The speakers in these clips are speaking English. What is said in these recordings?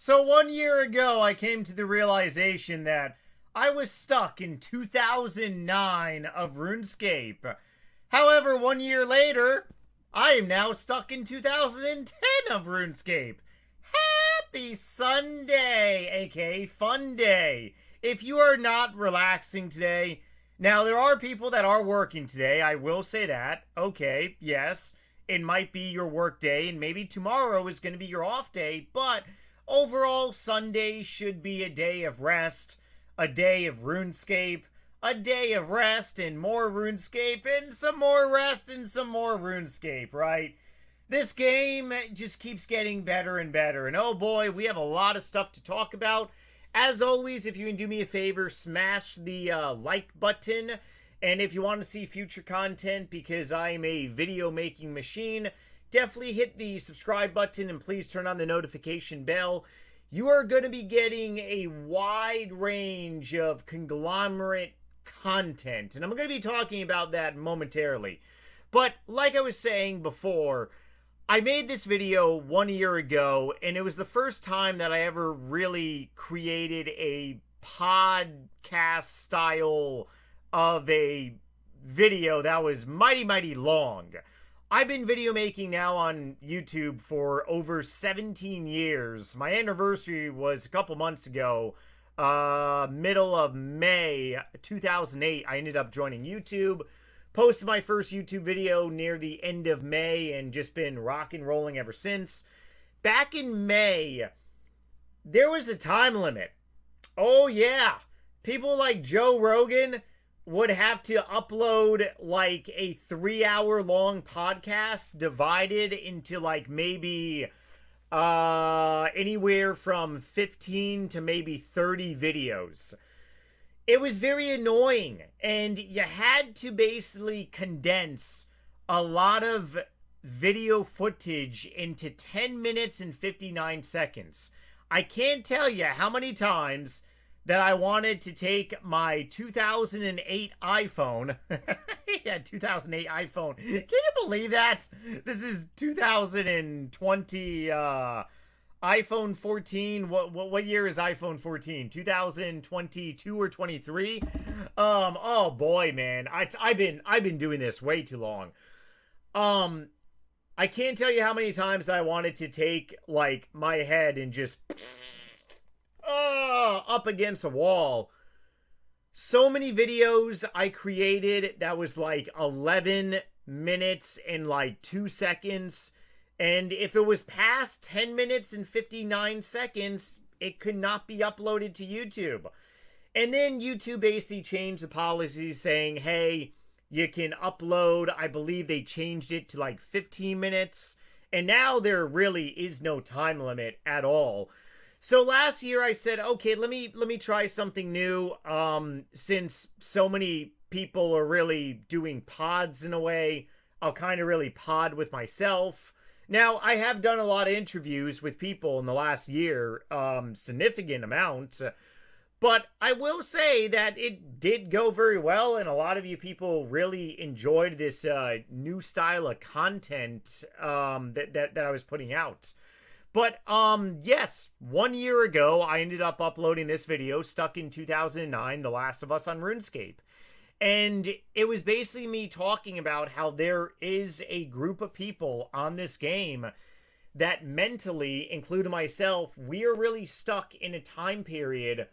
So 1 year ago, I came to the realization that I was stuck in 2009 of RuneScape. However, 1 year later, I am now stuck in 2010 of RuneScape. Happy Sunday, aka Fun Day. If you are not relaxing today, now there are people that are working today, I will say that. Okay, yes, it might be your work day, and maybe tomorrow is going to be your off day, but overall, Sunday should be a day of rest, a day of RuneScape, a day of rest and more RuneScape, and some more rest and some more RuneScape, right? This game just keeps getting better and better, and oh boy, we have a lot of stuff to talk about. As always, if you can do me a favor, smash the like button, and if you want to see future content, because I'm a video making machine, definitely hit the subscribe button and please turn on the notification bell. You are going to be getting a wide range of conglomerate content, and I'm going to be talking about that momentarily. But like I was saying before, I made this video 1 year ago, and it was the first time that I ever really created a podcast style of a video that was mighty long. I've been video making now on YouTube for over 17 years. My anniversary was a couple months ago, middle of May 2008. I ended up joining YouTube, posted my first YouTube video near the end of May, and just been rock and rolling ever since. Back in May, there was a time limit. Oh yeah, people like Joe Rogan would have to upload like a 3-hour long podcast divided into like maybe anywhere from 15 to maybe 30 videos. It was very annoying, and you had to basically condense a lot of video footage into 10 minutes and 59 seconds. I can't tell you how many times that I wanted to take my 2008 iPhone. Yeah, 2008 iPhone. Can you believe that? This is 2020 iPhone 14. What year is iPhone 14? 2022 or 23? Oh boy, man. I've been doing this way too long. I can't tell you how many times I wanted to take like my head and just up against a wall. So many videos I created that was like 11 minutes and like 2 seconds. And if it was past 10 minutes and 59 seconds, it could not be uploaded to YouTube. And then YouTube basically changed the policy saying, hey, you can upload. I believe they changed it to like 15 minutes. And now there really is no time limit at all. So last year I said, okay, let me try something new. Since so many people are really doing pods in a way, I'll kind of really pod with myself. Now, I have done a lot of interviews with people in the last year, significant amounts, but I will say that it did go very well, and a lot of you people really enjoyed this new style of content that I was putting out. But, yes, 1 year ago, I ended up uploading this video, stuck in 2009, The Last of Us on RuneScape. And it was basically me talking about how there is a group of people on this game that mentally, including myself, we are really stuck in a time period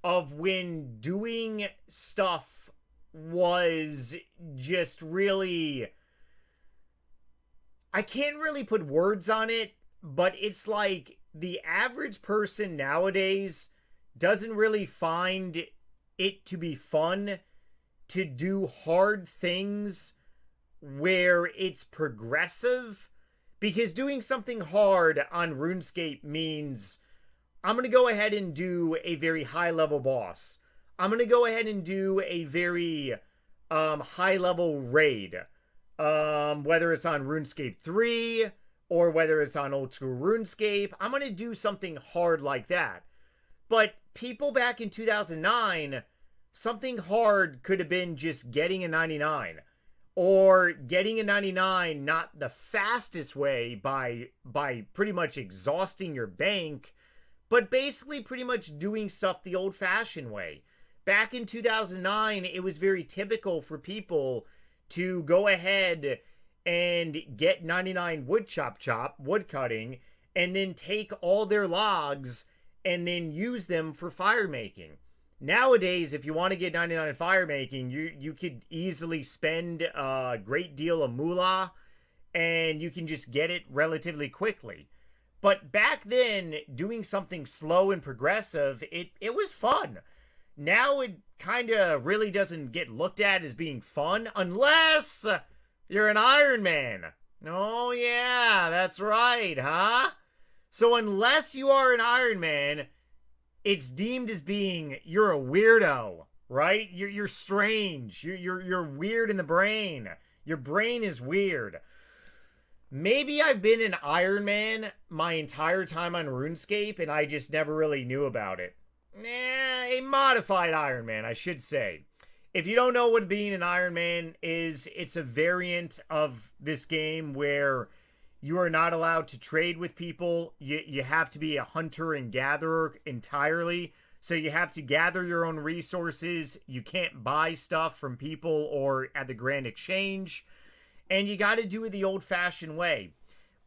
of when doing stuff was just really... I can't really put words on it, but it's like the average person nowadays doesn't really find it to be fun to do hard things where it's progressive, because doing something hard on RuneScape means I'm going to go ahead and do a very high level boss. I'm going to go ahead and do a very high level raid, whether it's on RuneScape 3 or whether it's on old school RuneScape. I'm going to do something hard like that. But people back in 2009, something hard could have been just getting a 99, or getting a 99 not the fastest way by pretty much exhausting your bank, but basically pretty much doing stuff the old-fashioned way. Back in 2009, it was very typical for people to go ahead and get 99 wood cutting, and then take all their logs and then use them for fire making. Nowadays, if you want to get 99 fire making, you could easily spend a great deal of moolah, and you can just get it relatively quickly. But back then, doing something slow and progressive, it was fun. Now it kind of really doesn't get looked at as being fun unless you're an Iron Man. Oh yeah, that's right, huh? So unless you are an Iron Man, it's deemed as being you're a weirdo, right? You're strange. You're weird in the brain. Your brain is weird. Maybe I've been an Iron Man my entire time on RuneScape and I just never really knew about it. A modified Iron Man, I should say. If you don't know what being an Iron Man is, it's a variant of this game where you are not allowed to trade with people. You have to be a hunter and gatherer entirely. So you have to gather your own resources. You can't buy stuff from people or at the Grand Exchange. And you got to do it the old-fashioned way.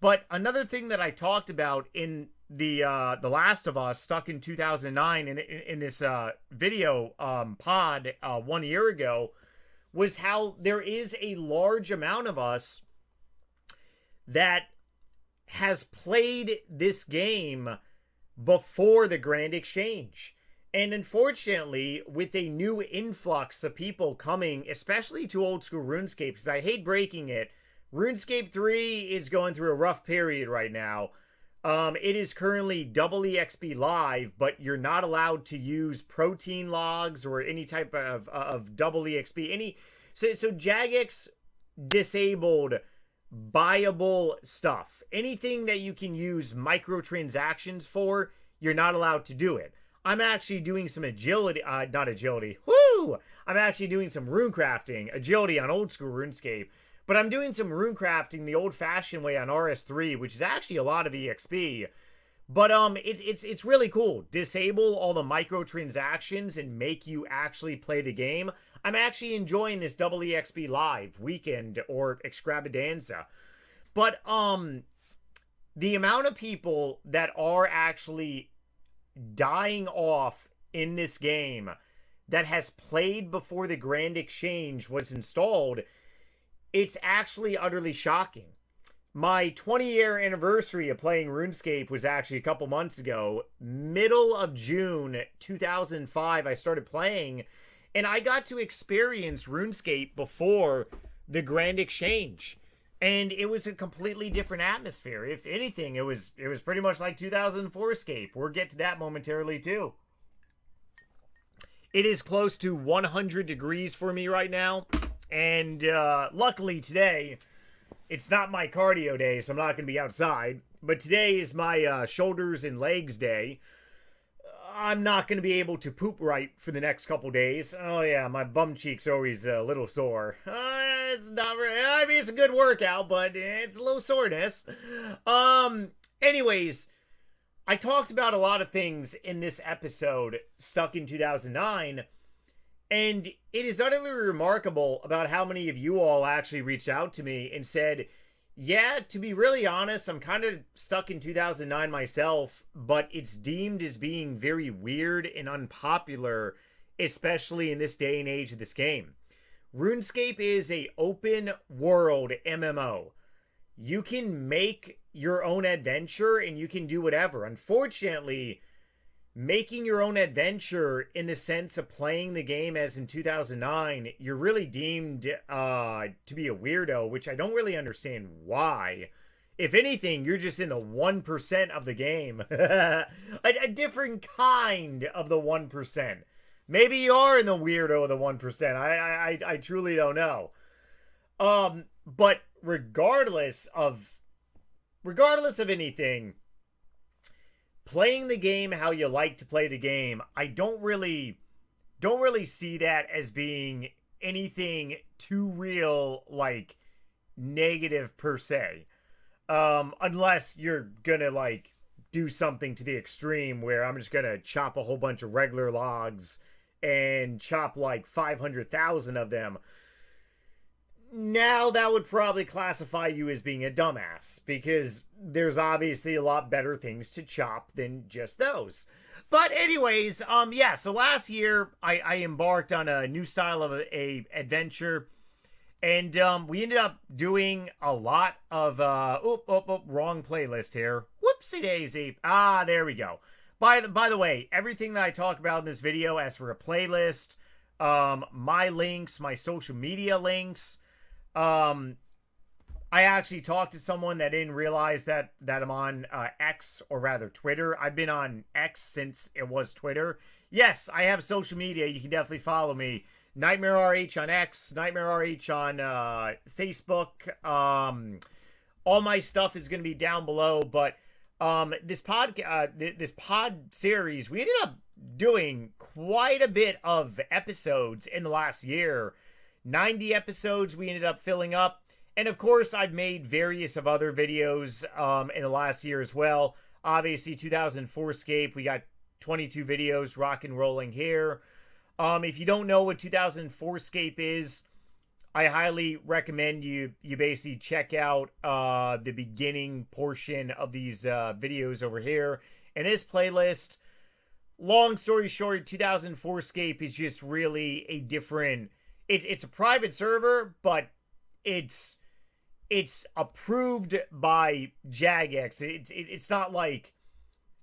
But another thing that I talked about in the Last of Us, stuck in 2009, in this video pod 1 year ago, was how there is a large amount of us that has played this game before the Grand Exchange. And unfortunately, with a new influx of people coming, especially to old school RuneScape, because I hate breaking it, RuneScape 3 is going through a rough period right now. It is currently double EXP live, but you're not allowed to use protein logs or any type of double EXP. So Jagex disabled buyable stuff. Anything that you can use microtransactions for, you're not allowed to do it. I'm actually doing some agility, not agility, whoo! I'm actually doing some rune crafting, agility on old school RuneScape, but I'm doing some rune crafting the old-fashioned way on RS3, which is actually a lot of EXP. But it's really cool. Disable all the microtransactions and make you actually play the game. I'm actually enjoying this double EXP live weekend or extravaganza. But the amount of people that are actually dying off in this game that has played before the Grand Exchange was installed, it's actually utterly shocking. My 20-year anniversary of playing RuneScape was actually a couple months ago. Middle of June 2005, I started playing, and I got to experience RuneScape before the Grand Exchange. And it was a completely different atmosphere. If anything, it was pretty much like 2004 Scape. We'll get to that momentarily too. It is close to 100 degrees for me right now. And luckily today, it's not my cardio day, so I'm not going to be outside. But today is my shoulders and legs day. I'm not going to be able to poop right for the next couple days. Oh yeah, my bum cheek's always a little sore. It's not really, I mean, it's a good workout, but it's a little soreness. Anyways, I talked about a lot of things in this episode, stuck in 2009, and it is utterly remarkable about how many of you all actually reached out to me and said, yeah, to be really honest, I'm kind of stuck in 2009 myself, but it's deemed as being very weird and unpopular, especially in this day and age of this game. RuneScape is a open world MMO. You can make your own adventure and you can do whatever. Unfortunately, making your own adventure in the sense of playing the game as in 2009, you're really deemed to be a weirdo, which I don't really understand why. If anything, you're just in the 1% of the game. a different kind of the 1%. Maybe you are in the weirdo of the 1%. I truly don't know. But regardless of anything, playing the game how you like to play the game, I don't really see that as being anything too real, like, negative per se. Unless you're gonna, like, do something to the extreme where I'm just gonna chop a whole bunch of regular logs and chop like 500,000 of them, now that would probably classify you as being a dumbass, because there's obviously a lot better things to chop than just those. But anyways, yeah, so last year I embarked on a new style of a adventure, and we ended up doing a lot of wrong playlist here. Whoopsie daisy. Ah, there we go. By the way, everything that I talk about in this video, as for a playlist, my links, my social media links, I actually talked to someone that didn't realize that I'm on X, or rather Twitter. I've been on X since it was Twitter. Yes, I have social media. You can definitely follow me. NightmareRH on X, NightmareRH on Facebook. All my stuff is going to be down below. But this pod series, we ended up doing quite a bit of episodes in the last year. 90 episodes we ended up filling up. And of course, I've made various of other videos in the last year as well. Obviously, 2004scape, we got 22 videos rock and rolling here. If you don't know what 2004scape is, I highly recommend you basically check out the beginning portion of these videos over here. And this playlist, long story short, 2004scape is just really a different... It's a private server, but it's approved by Jagex. It's not like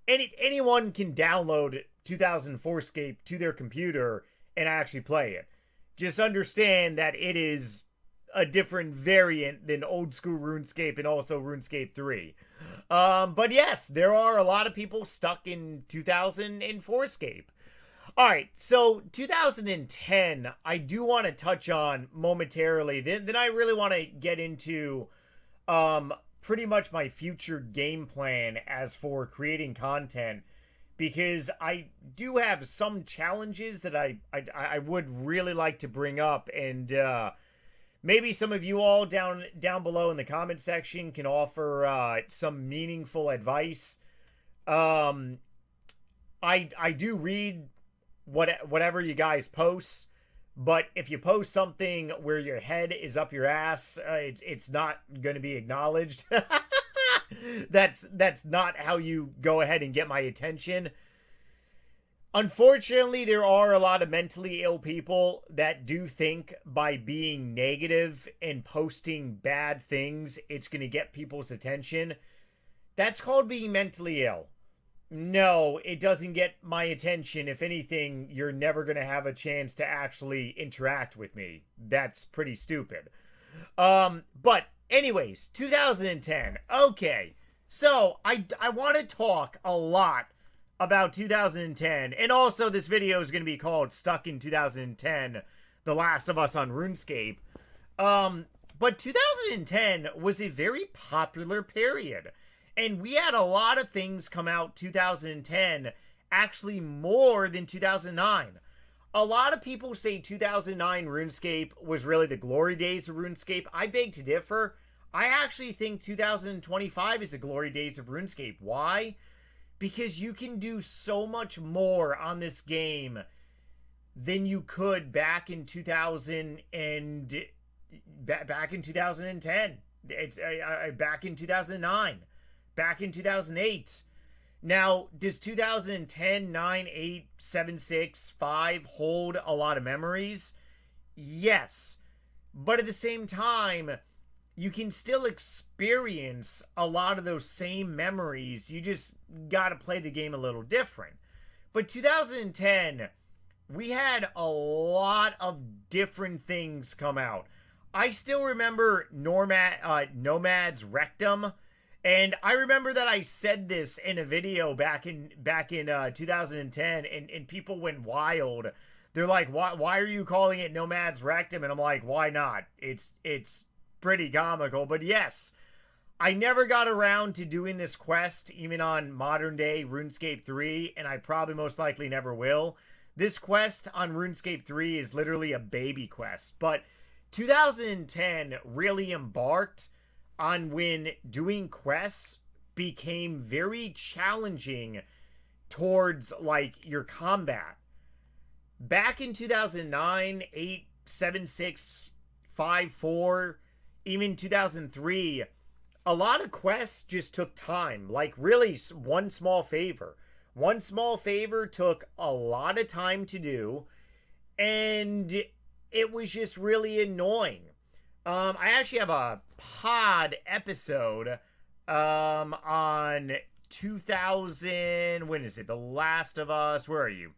anyone can download 2004scape to their computer and actually play it. Just understand that it is a different variant than old school RuneScape and also RuneScape 3. But yes, there are a lot of people stuck in 2004scape. All right, so 2010, I do want to touch on momentarily. Then I really want to get into pretty much my future game plan as for creating content, because I do have some challenges that I would really like to bring up, and maybe some of you all down below in the comment section can offer some meaningful advice. I do read whatever you guys post, but if you post something where your head is up your ass, it's not going to be acknowledged. That's not how you go ahead and get my attention. Unfortunately, there are a lot of mentally ill people that do think by being negative and posting bad things, it's going to get people's attention. That's called being mentally ill. No, it doesn't get my attention. If anything, you're never going to have a chance to actually interact with me. That's pretty stupid. But anyways, 2010. Okay, so I want to talk a lot about 2010. And also, this video is going to be called Stuck in 2010, The Last of Us on RuneScape. But 2010 was a very popular period. And we had a lot of things come out 2010, actually more than 2009. A lot of people say 2009 RuneScape was really the glory days of RuneScape. I beg to differ. I actually think 2025 is the glory days of RuneScape. Why? Because you can do so much more on this game than you could back in 2010. Back in 2009. Back in 2008. Now, does 2010, 9, 8, 7, 6, 5 hold a lot of memories? Yes. But at the same time, you can still experience a lot of those same memories. You just got to play the game a little different. But 2010, we had a lot of different things come out. I still remember Nomad's Rectum. And I remember that I said this in a video back in 2010, and people went wild. They're like, why are you calling it Nomad's Rectum? And I'm like, why not? It's pretty comical. But yes, I never got around to doing this quest, even on modern day RuneScape 3, and I probably most likely never will. This quest on RuneScape 3 is literally a baby quest. But 2010 really embarked on when doing quests became very challenging towards like your combat. Back in 2009, 8, 7, 6, 5, 4, even 2003, a lot of quests just took time. Like really one small favor. One small favor took a lot of time to do, and it was just really annoying. I actually have a pod episode on 2000, when is it? The Last of Us. Where are you?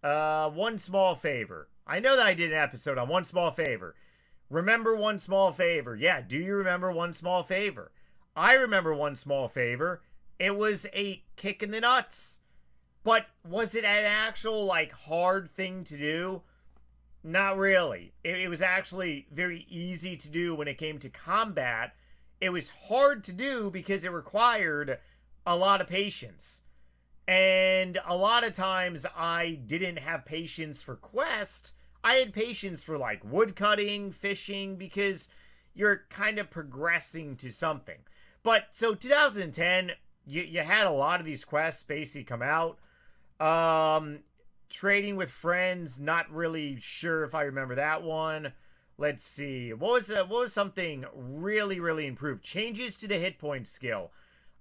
One Small Favor. I know that I did an episode on One Small Favor. Remember One Small Favor. Yeah, do you remember One Small Favor? I remember One Small Favor. It was a kick in the nuts. But was it an actual, like, hard thing to do? Not really. It was actually very easy to do when it came to combat. It was hard to do because it required a lot of patience. And a lot of times I didn't have patience for quest. I had patience for like wood cutting, fishing, because you're kind of progressing to something. But so 2010, you had a lot of these quests basically come out. Trading with friends, not really sure if I remember that one. Let's see. What was something really improved? Changes to the hit point skill.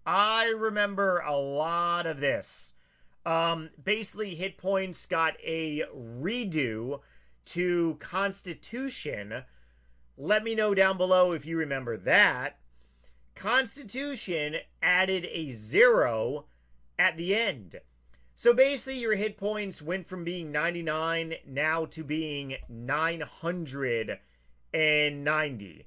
I remember a lot of this. Basically, hit points got a redo to Constitution. Let me know down below if you remember that. Constitution added a 0 at the end. So basically, your hit points went from being 99 now to being 990.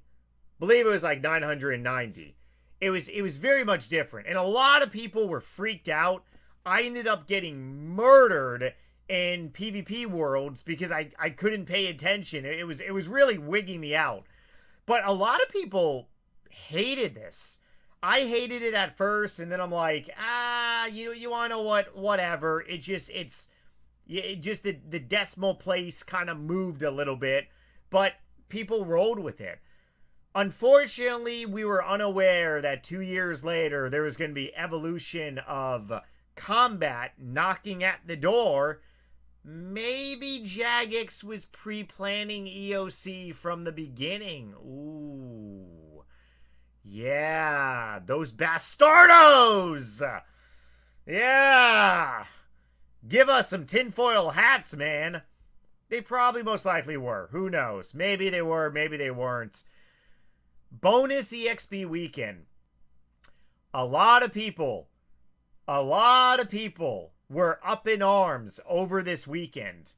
Believe it was like 990. It was very much different. And a lot of people were freaked out. I ended up getting murdered in PvP worlds because I couldn't pay attention. It was really wigging me out. But a lot of people hated this. I hated it at first, and then I'm like, you want to know what? Whatever. The decimal place kind of moved a little bit, but people rolled with it. Unfortunately, we were unaware that 2 years later, there was going to be evolution of combat knocking at the door. Maybe Jagex was pre-planning EOC from the beginning. Ooh. Yeah, those bastardos! Yeah! Give us some tinfoil hats, man. They probably most likely were. Who knows? Maybe they were, maybe they weren't. Bonus EXP weekend. A lot of people were up in arms over this weekend.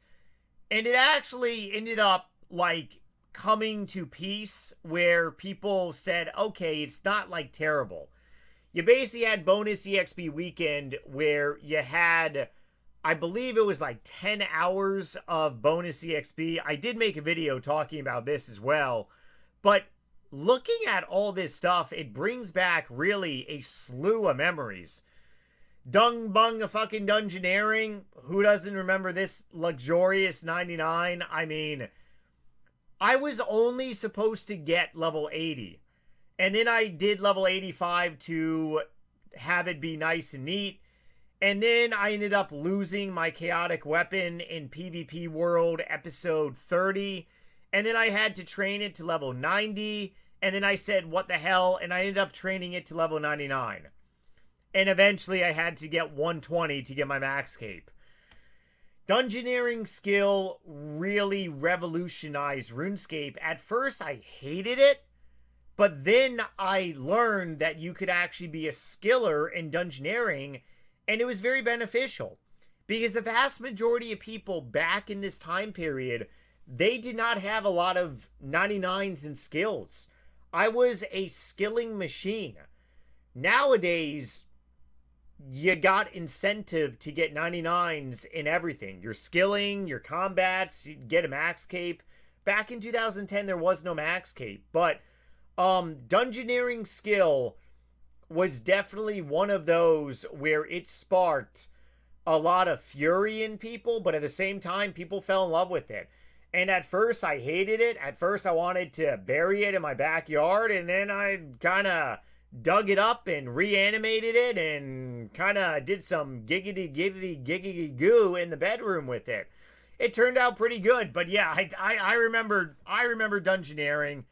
And it actually ended up like coming to peace where people said, okay, it's not like terrible. You basically had bonus EXP weekend where you had, I believe it was like 10 hours of bonus EXP. I did make a video talking about this as well. But looking at all this stuff, it brings back really a slew of memories. Dung Bung of fucking Dungeoneering. Who doesn't remember this luxurious 99? I mean, I was only supposed to get level 80. And then I did level 85 to have it be nice and neat. And then I ended up losing my chaotic weapon in PvP World episode 30. And then I had to train it to level 90. And then I said, what the hell? And I ended up training it to level 99. And eventually I had to get 120 to get my max cape. Dungeoneering skill really revolutionized RuneScape. At first I hated it. But then I learned that you could actually be a skiller in Dungeoneering. And it was very beneficial. Because the vast majority of people back in this time period, they did not have a lot of 99s and skills. I was a skilling machine. Nowadays, you got incentive to get 99s in everything. Your skilling, your combats, you get a max cape. Back in 2010, there was no max cape. But Dungeoneering skill was definitely one of those where it sparked a lot of fury in people. But at the same time, people fell in love with it. And at first, I hated it. At first, I wanted to bury it in my backyard. And then I kind of dug it up and reanimated it and kind of did some giggity goo in the bedroom with it. It turned out pretty good, but yeah, I remember dungeoneering.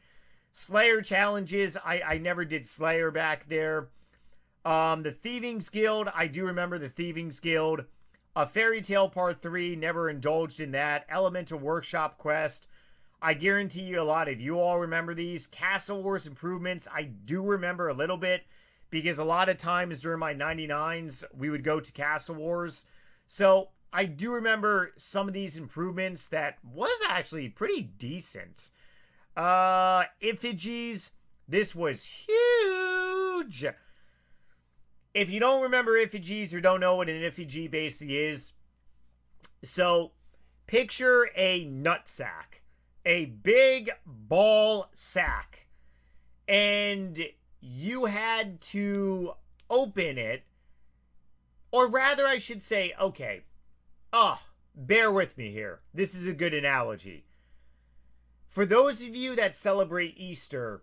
Slayer challenges, I never did Slayer back there. The Thieving's Guild, I do remember the Thieving's Guild. A Fairy Tale Part 3, never indulged in that. Elemental Workshop Quest, I guarantee you a lot of you all remember these. Castle Wars improvements, I do remember a little bit, because a lot of times during my 99s, we would go to Castle Wars. So I do remember some of these improvements that was actually pretty decent. Effigies, this was huge. If you don't remember effigies or don't know what an effigy basically is, so picture a nutsack, a big ball sack, and you had to open it, or rather I should say, okay, bear with me here. This is a good analogy. For those of you that celebrate Easter,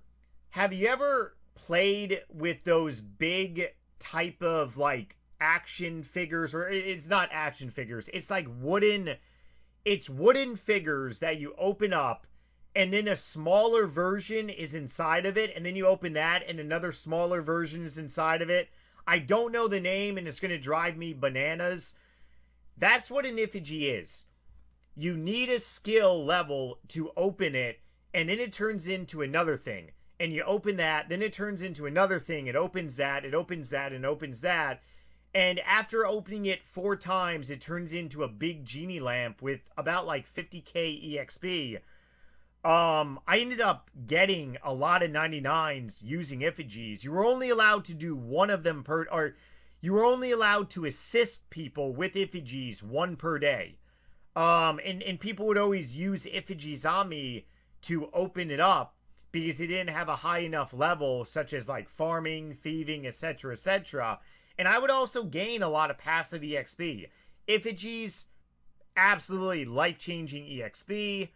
have you ever played with those big type of like action figures, or it's not action figures, it's like wooden figures that you open up and then a smaller version is inside of it, and then you open that and another smaller version is inside of it? I don't know the name and it's going to drive me bananas. That's what an effigy is. You need a skill level to open it, and then it turns into another thing. And you open that, then it turns into another thing. It opens that, it opens that, and opens that. And after opening it 4 times, it turns into a big genie lamp with about like 50k EXP. I ended up getting a lot of 99s using effigies. You were only allowed to do one of them per, or you were only allowed to assist people with effigies 1 per day. And people would always use effigies on me to open it up because they didn't have a high enough level, such as like farming, thieving, etc., etc. And I would also gain a lot of passive EXP. Effigies, absolutely life-changing EXP.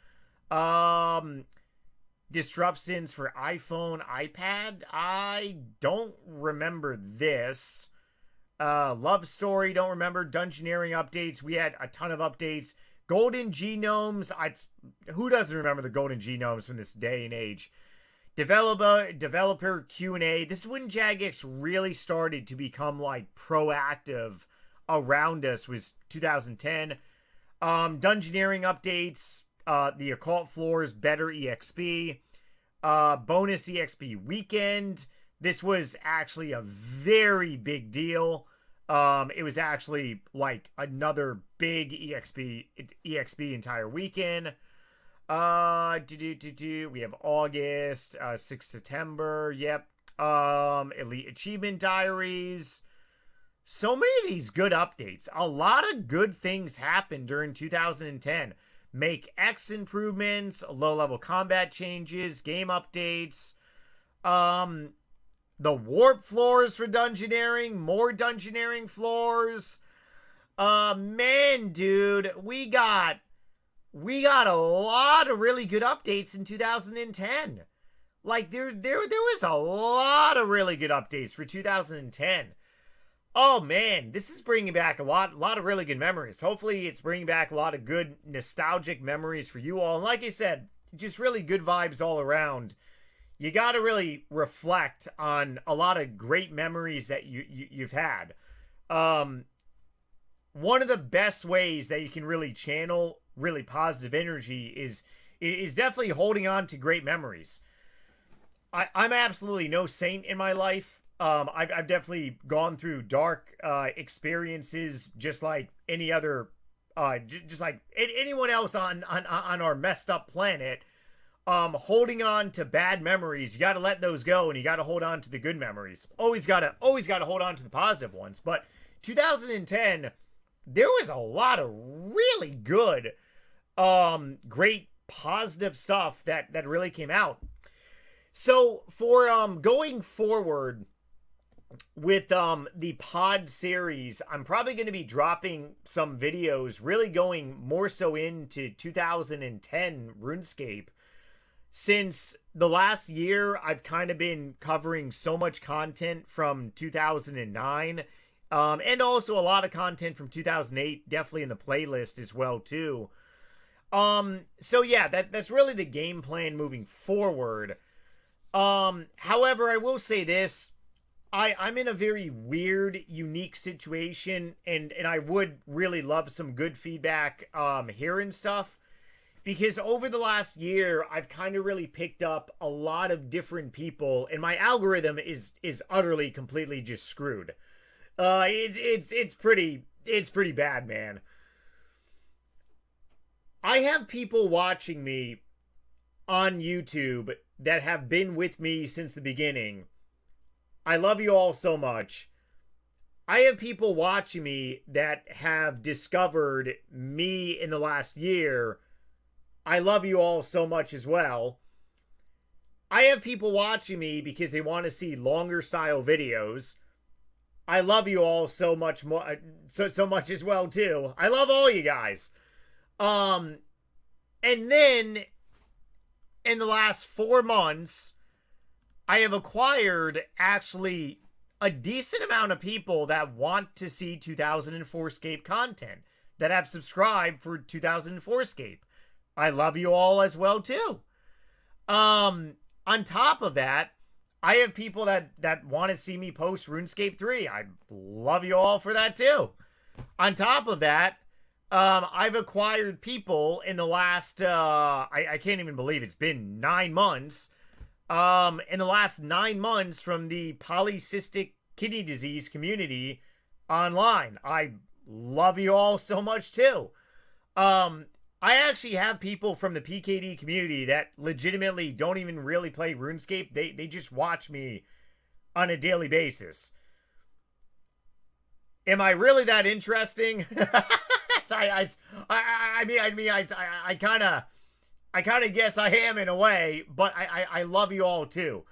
Disruptions for iPhone, iPad. I don't remember this. Love Story, don't remember. Dungeoneering updates, we had a ton of updates. Golden Genomes, who doesn't remember the Golden Genomes from this day and age? Developer Q&A. This is when Jagex really started to become like proactive around us, was 2010. Dungeoneering updates, the occult floors, better EXP, bonus EXP weekend. This was actually a very big deal. It was actually like another big EXP entire weekend. We have August, 6 September. Yep. Elite Achievement Diaries. So many of these good updates. A lot of good things happened during 2010. Make X improvements, low-level combat changes, game updates. The warp floors for dungeoneering, more dungeoneering floors. Man, dude, we got a lot of really good updates in 2010. Like there was a lot of really good updates for 2010. Oh man, this is bringing back a lot of really good memories. Hopefully it's bringing back a lot of good nostalgic memories for you all. And like I said, just really good vibes all around. You got to really reflect on a lot of great memories that you've had. One of the best ways that you can really channel really positive energy is definitely holding on to great memories. I'm absolutely no saint in my life. I've definitely gone through dark experiences, just like any other, just like anyone else on our messed up planet. Holding on to bad memories, you got to let those go, and you got to hold on to the good memories. Always got to hold on to the positive ones. But 2010, there was a lot of really good, great positive stuff that really came out. So for going forward with the pod series, I'm probably going to be dropping some videos really going more so into 2010 RuneScape, since the last year, I've kind of been covering so much content from 2009, and also a lot of content from 2008, definitely in the playlist as well too. So yeah, that's really the game plan moving forward. However, I will say this. I'm in a very weird, unique situation, and I would really love some good feedback here and stuff. Because over the last year, I've kind of really picked up a lot of different people, and my algorithm is utterly, completely just screwed. It's pretty bad, man. I have people watching me on YouTube that have been with me since the beginning. I love you all so much. I have people watching me that have discovered me in the last year. I love you all so much as well. I have people watching me because they want to see longer style videos. I love you all so much more, so much as well too. I love all you guys. And then in the last 4 months, I have acquired actually a decent amount of people that want to see 2004scape content, that have subscribed for 2004scape. I love you all as well too. On top of that, I have people that want to see me post RuneScape 3. I love you all for that too. On top of that, I've acquired people in the last, I can't even believe it's been 9 months. In the last 9 months from the polycystic kidney disease community online. I love you all so much too. I actually have people from the PKD community that legitimately don't even really play RuneScape. They just watch me on a daily basis. Am I really that interesting? I kind of guess I am in a way, but I love you all too.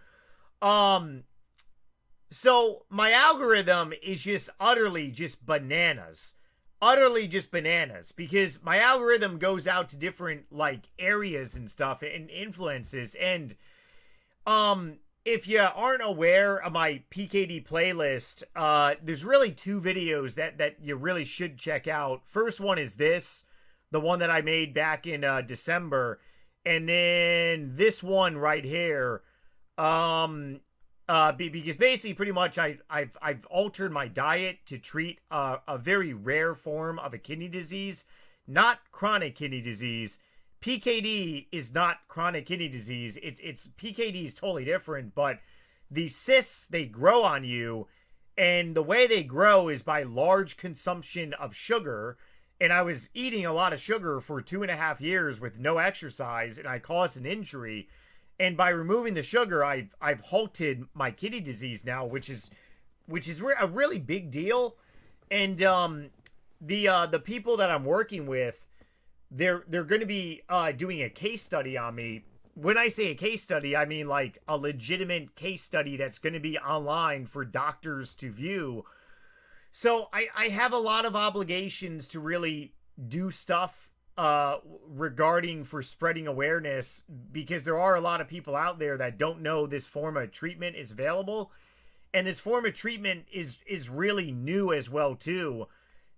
So my algorithm is just utterly just bananas. Utterly just bananas, because my algorithm goes out to different like areas and stuff and influences. And if you aren't aware of my PKD playlist, there's really 2 videos that you really should check out. First one is this, the one that I made back in December, and then this one right here. Because basically, pretty much, I've altered my diet to treat a very rare form of a kidney disease, not chronic kidney disease. PKD is not chronic kidney disease. It's PKD is totally different, but the cysts, they grow on you, and the way they grow is by large consumption of sugar. And I was eating a lot of sugar for 2.5 years with no exercise, and I caused an injury. And by removing the sugar, I've halted my kidney disease now, which is a really big deal. And the people that I'm working with, they're going to be doing a case study on me. When I say a case study, I mean like a legitimate case study that's going to be online for doctors to view. So I have a lot of obligations to really do stuff regarding for spreading awareness, because there are a lot of people out there that don't know this form of treatment is available, and this form of treatment is really new as well too.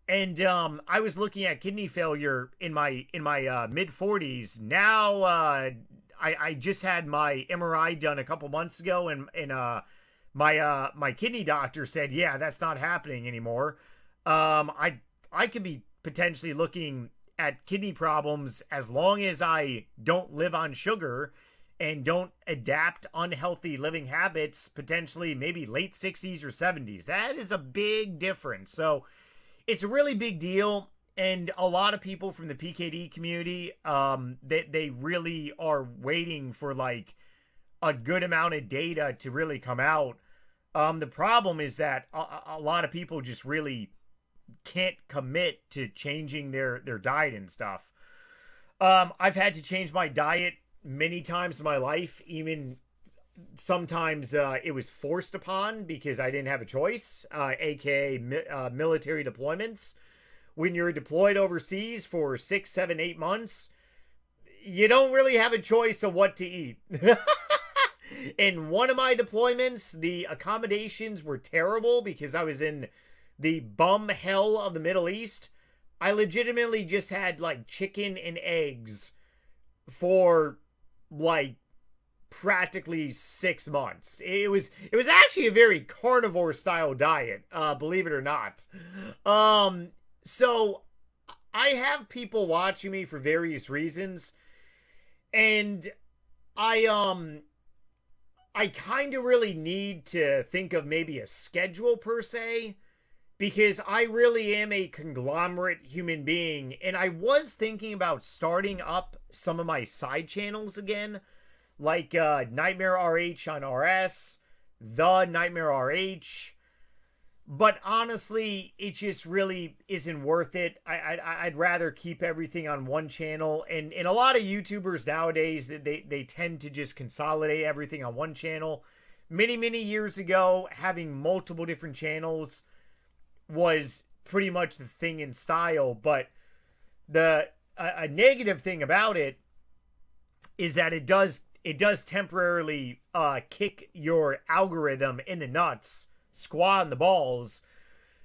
And I was looking at kidney failure in my mid 40s. Now I just had my MRI done a couple months ago, and my kidney doctor said, yeah, that's not happening anymore. I could be potentially looking at kidney problems as long as I don't live on sugar and don't adapt unhealthy living habits, potentially maybe late 60s or 70s. That is a big difference. So it's a really big deal. And a lot of people from the PKD community, they really are waiting for like a good amount of data to really come out. The problem is that a lot of people just really can't commit to changing their diet and stuff. I've had to change my diet many times in my life. Even sometimes it was forced upon because I didn't have a choice, aka military deployments. When you're deployed overseas for 6, 7, 8 months, you don't really have a choice of what to eat. In one of my deployments, the accommodations were terrible because I was in the bum hell of the Middle East. I legitimately just had like chicken and eggs for like practically 6 months. It was actually a very carnivore style diet, believe it or not. So I have people watching me for various reasons, and I I kind of really need to think of maybe a schedule per se, because I really am a conglomerate human being, and I was thinking about starting up some of my side channels again, like NightmareRH on RS, the NightmareRH. But honestly, it just really isn't worth it. I'd rather keep everything on one channel. And a lot of YouTubers nowadays, they tend to just consolidate everything on one channel. Many years ago, having multiple different channels was pretty much the thing in style. But a negative thing about it is that it does temporarily kick your algorithm in the nuts, squat in the balls.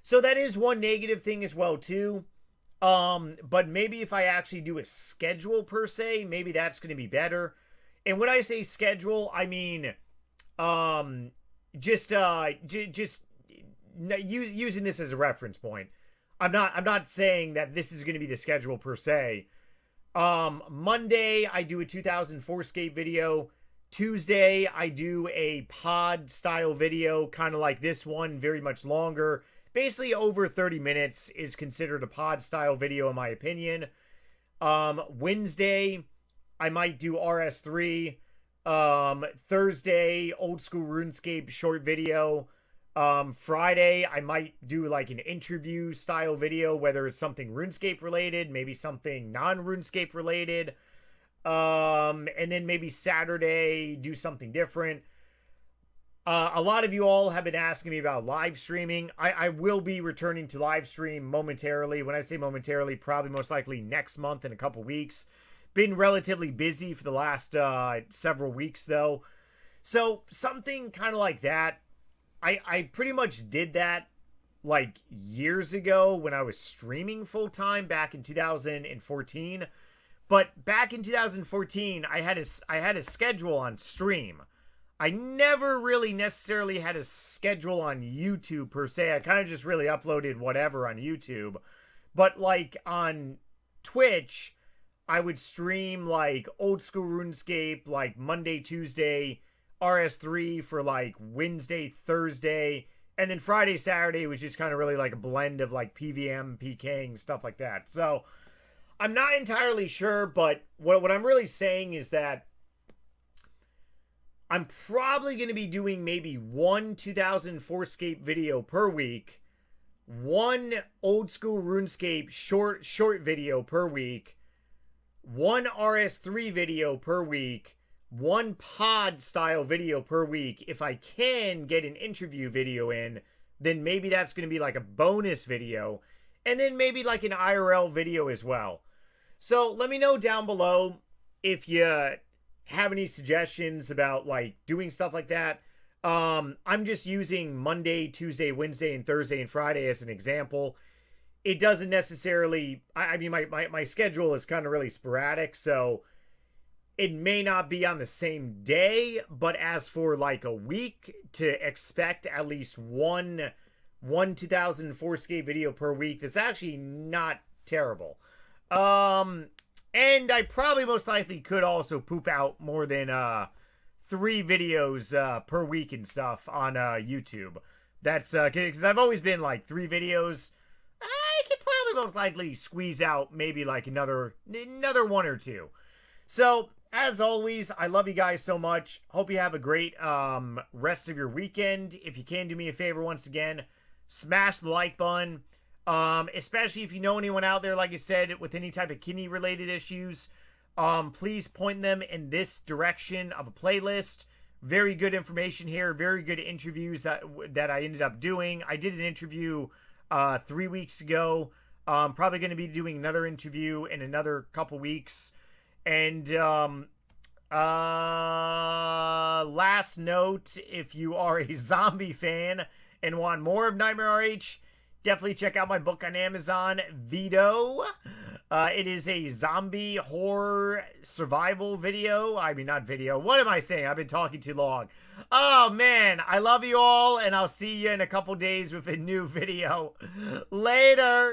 So that is one negative thing as well too. But maybe if I actually do a schedule per se, maybe that's going to be better. And when I say schedule, I mean just using this as a reference point. I'm not saying that this is going to be the schedule per se. Monday I do a 2004scape video. Tuesday I do a pod style video, kind of like this one, very much longer. Basically over 30 minutes is considered a pod style video in my opinion. Wednesday I might do RS3. Thursday old school RuneScape short video. Friday I might do like an interview style video, whether it's something RuneScape related, maybe something non-RuneScape related. And then maybe Saturday do something different. A lot of you all have been asking me about live streaming. I will be returning to live stream momentarily. When I say momentarily, probably most likely next month in a couple weeks. Been relatively busy for the last several weeks though. So something kind of like that. I pretty much did that like years ago when I was streaming full time back in 2014. But back in 2014, I had a schedule on stream. I never really necessarily had a schedule on YouTube per se. I kind of just really uploaded whatever on YouTube. But like on Twitch, I would stream like old school RuneScape like Monday, Tuesday, RS3 for like Wednesday, Thursday, and then Friday, Saturday was just kind of really like a blend of like PVM, PKing, stuff like that. So I'm not entirely sure, but what I'm really saying is that I'm probably going to be doing maybe one 2004scape video per week, one old school RuneScape short video per week, one RS3 video per week, one pod style video per week. If I can get an interview video in, then maybe that's going to be like a bonus video, and then maybe like an IRL video as well. So let me know down below if you have any suggestions about like doing stuff like that. I'm just using Monday, Tuesday, Wednesday, and Thursday and Friday as an example. It doesn't necessarily, I mean, my schedule is kind of really sporadic, so it may not be on the same day, but as for like a week, to expect at least one 2004scape video per week, that's actually not terrible. And I probably most likely could also poop out more than 3 videos per week and stuff on YouTube. That's because I've always been like 3 videos. I could probably most likely squeeze out maybe like another 1 or 2. So as always, I love you guys so much. Hope you have a great rest of your weekend. If you can do me a favor once again, smash the like button. Especially if you know anyone out there, like I said, with any type of kidney related issues, please point them in this direction of a playlist. Very good information here. Very good interviews that I ended up doing. I did an interview 3 weeks ago. Probably going to be doing another interview in another couple weeks. And Last note, if you are a zombie fan and want more of NightmareRH, definitely check out my book on Amazon, Vito. It is a zombie horror survival video. I mean, not video. What am I saying? I've been talking too long. Oh, man. I love you all, and I'll see you in a couple days with a new video. Later.